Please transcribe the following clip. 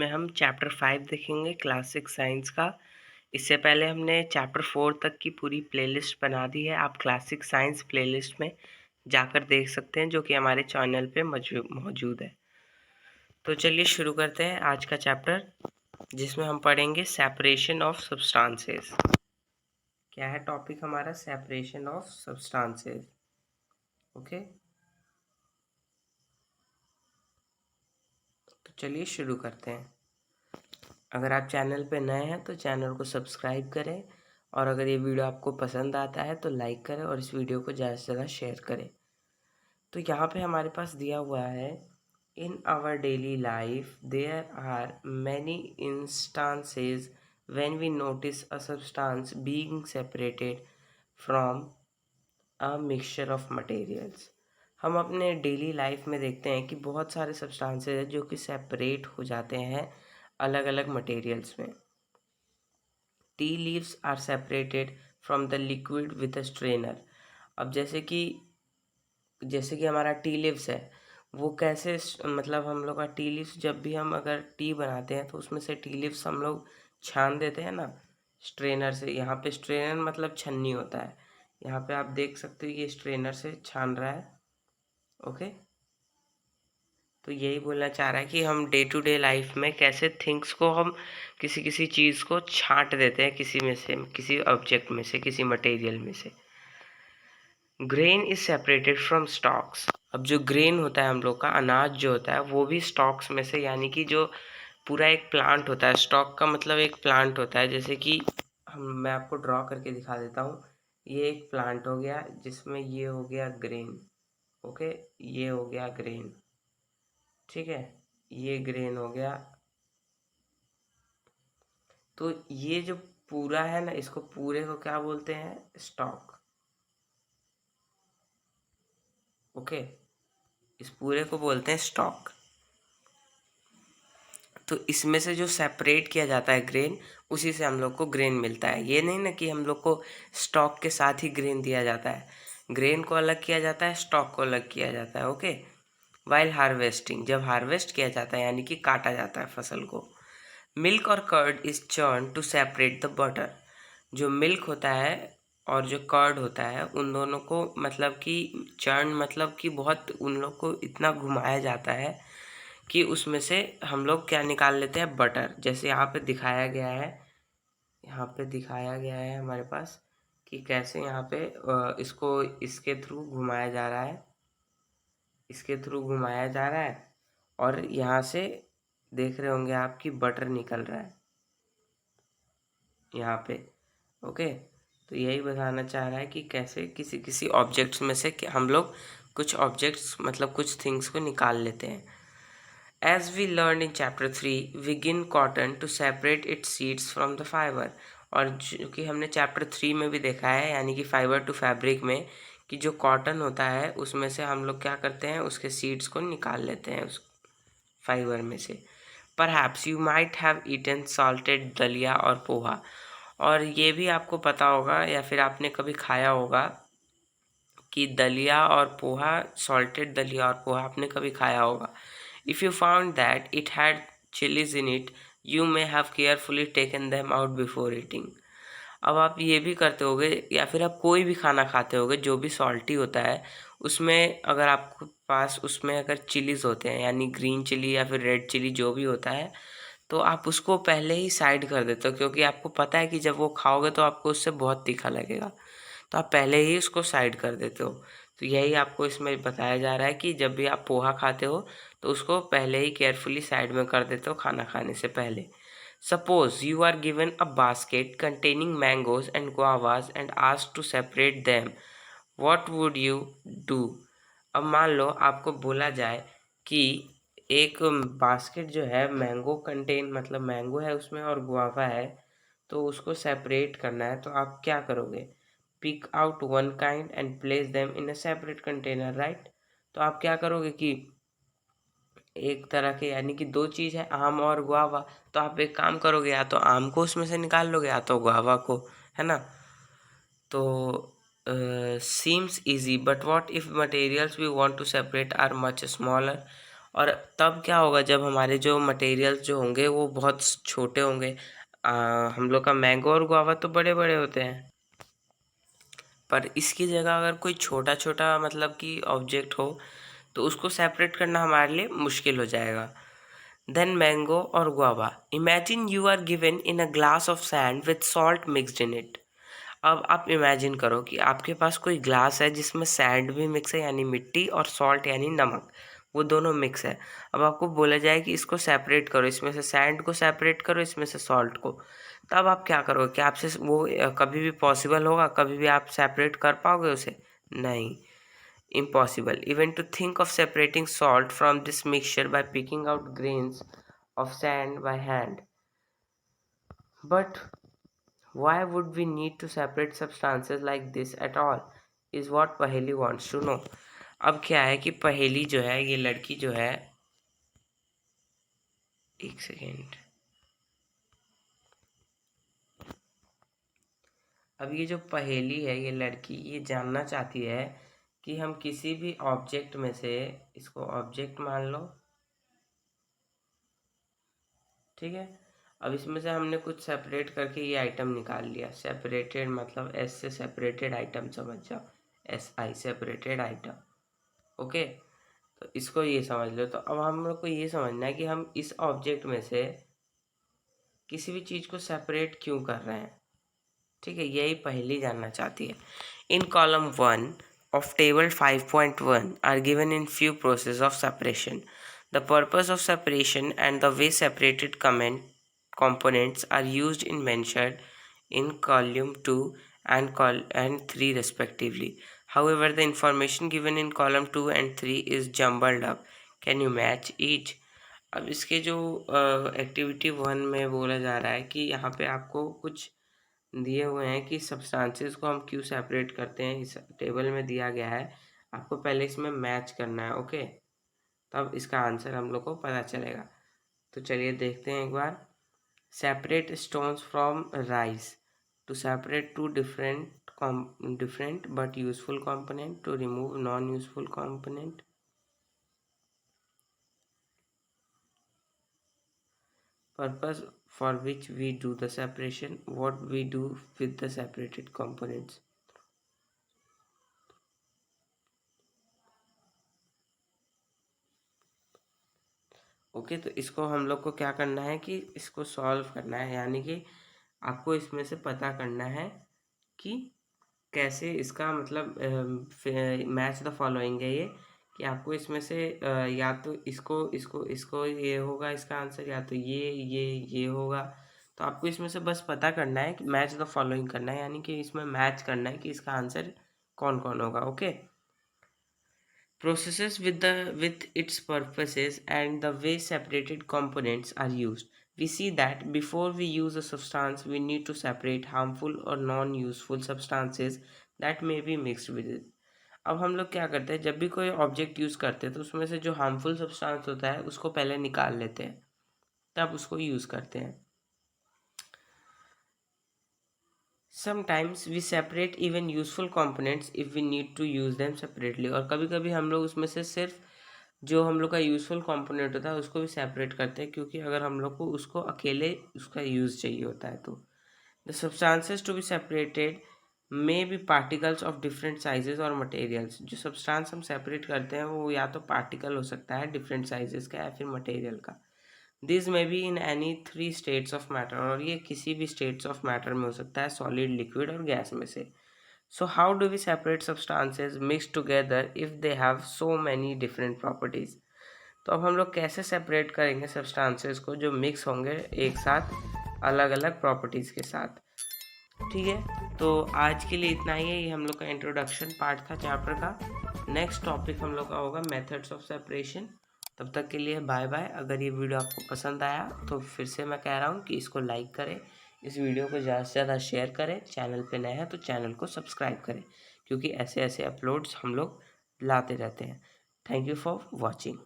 इसमें हम चैप्टर 5 देखेंगे क्लास 6 साइंस का। इससे पहले हमने चैप्टर 4 तक की पूरी प्लेलिस्ट बना दी है। आप क्लास 6 साइंस प्लेलिस्ट में जाकर देख सकते हैं, जो कि हमारे चैनल पे मौजूद है। तो चलिए शुरू करते हैं आज का चैप्टर, जिसमें हम पढ़ेंगे सेपरेशन ऑफ सब्सटेंसेस। क्या है टॉपिक हमारा? Separation of substances. ओके, तो चलिए शुरू करते हैं। अगर आप चैनल पे नए हैं तो चैनल को सब्सक्राइब करें, और अगर ये वीडियो आपको पसंद आता है तो लाइक करें और इस वीडियो को ज़्यादा से ज़्यादा शेयर करें। तो यहाँ पे हमारे पास दिया हुआ है, in our daily life there are many instances when we notice a substance being separated from a mixture of materials. हम अपने डेली लाइफ में देखते हैं कि बहुत सारे सब्सटेंसेस हैं जो कि सेपरेट हो जाते हैं अलग अलग मटेरियल्स में। Tea leaves are separated from the liquid with a strainer. अब जैसे कि हमारा टी लीव्स है, वो कैसे मतलब हम लोग का टी लीव्स, जब भी हम अगर टी बनाते हैं तो उसमें से टी लीव्स हम लोग छान देते हैं ना स्ट्रेनर से। यहाँ पे स्ट्रेनर मतलब छन्नी होता है। यहाँ पे आप देख सकते हो ये स्ट्रेनर से छान रहा है। ओके, तो यही बोलना चाह रहा है कि हम डे टू डे लाइफ में कैसे थिंग्स को हम किसी किसी चीज़ को छांट देते हैं, किसी में से, किसी ऑब्जेक्ट में से, किसी मटेरियल में से। Grain is separated from stocks. अब जो ग्रेन होता है हम लोग का अनाज जो होता है, वो भी स्टॉक्स में से, यानी कि जो पूरा एक प्लांट होता है। स्टॉक का मतलब एक प्लांट होता है। जैसे कि मैं आपको ड्रॉ करके दिखा देता हूँ। ये एक प्लांट हो गया जिसमें ये हो गया ग्रेन। ओके, ये हो गया ग्रेन। ठीक है, ये ग्रेन हो गया। तो ये जो पूरा है ना, इसको पूरे को क्या बोलते हैं? स्टॉक। ओके, इस पूरे को बोलते हैं स्टॉक। तो इसमें से जो सेपरेट किया जाता है ग्रेन, उसी से हम लोग को ग्रेन मिलता है। ये नहीं ना कि हम लोग को स्टॉक के साथ ही ग्रेन दिया जाता है। ग्रेन को अलग किया जाता है, स्टॉक को अलग किया जाता है। ओके, वाइल हार्वेस्टिंग, जब हार्वेस्ट किया जाता है यानी कि काटा जाता है फसल को, मिल्क और curd is churn to separate the butter. जो मिल्क होता है और जो कर्ड होता है, उन दोनों को मतलब कि चर्न मतलब कि बहुत उन लोग को इतना घुमाया जाता है कि उसमें से हम लोग क्या निकाल लेते हैं? बटर। जैसे यहाँ पे दिखाया गया है, यहाँ पे दिखाया गया है हमारे पास कि कैसे यहाँ पे इसको इसके थ्रू घुमाया जा रहा है, इसके थ्रू घुमाया जा रहा है, और यहाँ से देख रहे होंगे आप कि बटर निकल रहा है यहाँ पे। ओके, तो यही बताना चाह रहा है कि कैसे किसी किसी ऑब्जेक्ट्स में से हम लोग कुछ ऑब्जेक्ट्स मतलब कुछ थिंग्स को निकाल लेते हैं। As we learned in chapter 3, we begin cotton to separate its seeds from the fiber। और जो कि हमने चैप्टर 3 में भी देखा है, यानी कि फाइबर टू फैब्रिक में, कि जो कॉटन होता है उसमें से हम लोग क्या करते हैं? उसके सीड्स को निकाल लेते हैं उस फाइबर में से। Perhaps you might have eaten salted दलिया और पोहा। और ये भी आपको पता होगा या फिर आपने कभी खाया होगा कि दलिया और पोहा, सॉल्टेड दलिया और पोहा आपने कभी खाया होगा। If you found that it had chillies in it, you may have carefully taken them out before eating. अब आप ये भी करते होगे, या फिर आप कोई भी खाना खाते होगे जो भी सॉल्टी होता है, उसमें अगर आपके पास उसमें अगर चिलीज होते हैं, यानी ग्रीन चिली या फिर रेड चिली जो भी होता है, तो आप उसको पहले ही साइड कर देते हो, क्योंकि आपको पता है कि जब वो खाओगे तो आपको उससे बहुत तीखा लगेगा। तो आप पहले ही उसको साइड कर देते हो। तो यही आपको इसमें बताया जा रहा है कि जब भी आप पोहा खाते हो तो उसको पहले ही केयरफुली साइड में कर देते हो खाना खाने से पहले। Suppose you are given a basket containing mangoes and guavas and asked to separate them, what would you do? अब मान लो आपको बोला जाए कि एक बास्केट जो है मैंगो कंटेन, मतलब मैंगो है उसमें और गुआवा है, तो उसको सेपरेट करना है, तो आप क्या करोगे? Pick out one kind and place them in a separate container, right? तो आप क्या करोगे कि एक तरह के, यानी कि दो चीज़ है, आम और गुआवा, तो आप एक काम करोगे, या तो आम को उसमें से निकाल लोगे या तो गुआवा को, है ना? तो seems easy, but what if materials we want to separate are much smaller? और तब क्या होगा, जब हमारे जो मटेरियल्स जो होंगे वो बहुत छोटे होंगे। हम लोग का मैंगो और गुआवा तो बड़े बड़े होते हैं, पर इसकी जगह अगर कोई छोटा छोटा मतलब कि ऑब्जेक्ट हो तो उसको सेपरेट करना हमारे लिए मुश्किल हो जाएगा। देन मैंगो और guava, imagine you are given in a glass of sand with salt mixed in it. अब आप इमेजिन करो कि आपके पास कोई ग्लास है जिसमें सैंड भी मिक्स है यानी मिट्टी, और सॉल्ट यानी नमक, वो दोनों मिक्स है। अब आपको बोला जाए कि इसको सेपरेट करो, इसमें से सैंड को सेपरेट करो, इसमें से सॉल्ट को। तब आप क्या करोगे? क्या आपसे वो कभी भी पॉसिबल होगा? कभी भी आप सेपरेट कर पाओगे उसे? नहीं, impossible. Even to think of separating salt from this mixture by picking out grains of sand by hand. But why would we need to separate substances like this at all? Is what पहेली wants to know. अब क्या है कि पहेली जो है, ये लड़की जो है, एक सेकेंड, अब ये जो पहेली है, ये लड़की ये जानना चाहती है कि हम किसी भी ऑब्जेक्ट में से, इसको ऑब्जेक्ट मान लो, ठीक है। अब इसमें से हमने कुछ सेपरेट करके ये आइटम निकाल लिया। सेपरेटेड मतलब एस से सेपरेटेड आइटम समझ जाओ, SI सेपरेटेड आइटम। ओके, तो इसको ये समझ लो। तो अब हम लोग को ये समझना है कि हम इस ऑब्जेक्ट में से किसी भी चीज़ को सेपरेट क्यों कर रहे हैं। ठीक है, यही पहली जानना चाहती है। इन column 1 of table 5.1 are given in few process of separation. The purpose of separation and the way separated components are used in mentioned in column 2 and 3 respectively. However, the information given in column 2 and 3 is jumbled up. Can you match each? अब इसके जो activity 1 में बोला जा रहा है कि यहाँ पे आपको कुछ दिए हुए हैं कि सब्सटेंसेस को हम क्यों सेपरेट करते हैं, इस टेबल में दिया गया है। आपको पहले इसमें मैच करना है, ओके, तब इसका आंसर हम लोग को पता चलेगा। तो चलिए देखते हैं एक बार। Separate stones from rice to separate to different but useful component to remove non useful component. Purpose for which we do the separation, what we do with the separated components. Okay, तो इसको हम लोग को क्या करना है कि इसको सॉल्व करना है, यानी कि आपको इसमें से पता करना है कि कैसे इसका मतलब मैच द फॉलोइंग है ये, कि आपको इसमें से या तो इसको इसको इसको ये होगा इसका आंसर, या तो ये होगा। तो आपको इसमें से बस पता करना है कि मैच द फॉलोइंग करना है, यानी कि इसमें मैच करना है कि इसका आंसर कौन कौन होगा। Okay, processes with its purposes and the way separated components are used. We see that before we use a substance, we need to separate harmful or non-useful substances that may be mixed with it. अब हम लोग क्या करते हैं, जब भी कोई object use करते हैं तो उसमें से जो हार्मफुल सब्सटेंस होता है उसको पहले निकाल लेते हैं, तब उसको यूज़ करते हैं। Sometimes we separate even useful components if we need to use them separately. और कभी कभी हम लोग उसमें से सिर्फ जो हम लोग का यूज़फुल कंपोनेंट होता है उसको भी सेपरेट करते हैं, क्योंकि अगर हम लोग को उसको अकेले उसका यूज़ चाहिए होता है। तो the substances to be separated may be particles of different sizes और मटेरियल्स। जो सब्सटेंस हम सेपरेट करते हैं वो या तो पार्टिकल हो सकता है डिफरेंट साइजेस का, या फिर मटेरियल का। This may be in any 3 states of matter, और ये किसी भी स्टेट्स ऑफ मैटर में हो सकता है, सॉलिड, लिक्विड और गैस में से। So how do we separate substances mixed together if they have so many different properties? तो अब हम लोग कैसे सेपरेट करेंगे सब्सटेंसेस को जो मिक्स होंगे एक साथ अलग अलग प्रॉपर्टीज़ के साथ। ठीक है, तो आज के लिए इतना ही है। ये हम लोग का इंट्रोडक्शन पार्ट था चैप्टर का। नेक्स्ट टॉपिक हम लोग का होगा मेथड्स ऑफ सेपरेशन। तब तक के लिए बाय बाय। अगर ये वीडियो आपको पसंद आया तो फिर से मैं कह रहा हूँ कि इसको लाइक करें, इस वीडियो को ज़्यादा से ज़्यादा शेयर करें, चैनल पे नए हैं तो चैनल को सब्सक्राइब करें, क्योंकि ऐसे ऐसे अपलोड्स हम लोग लाते रहते हैं। Thank you for watching.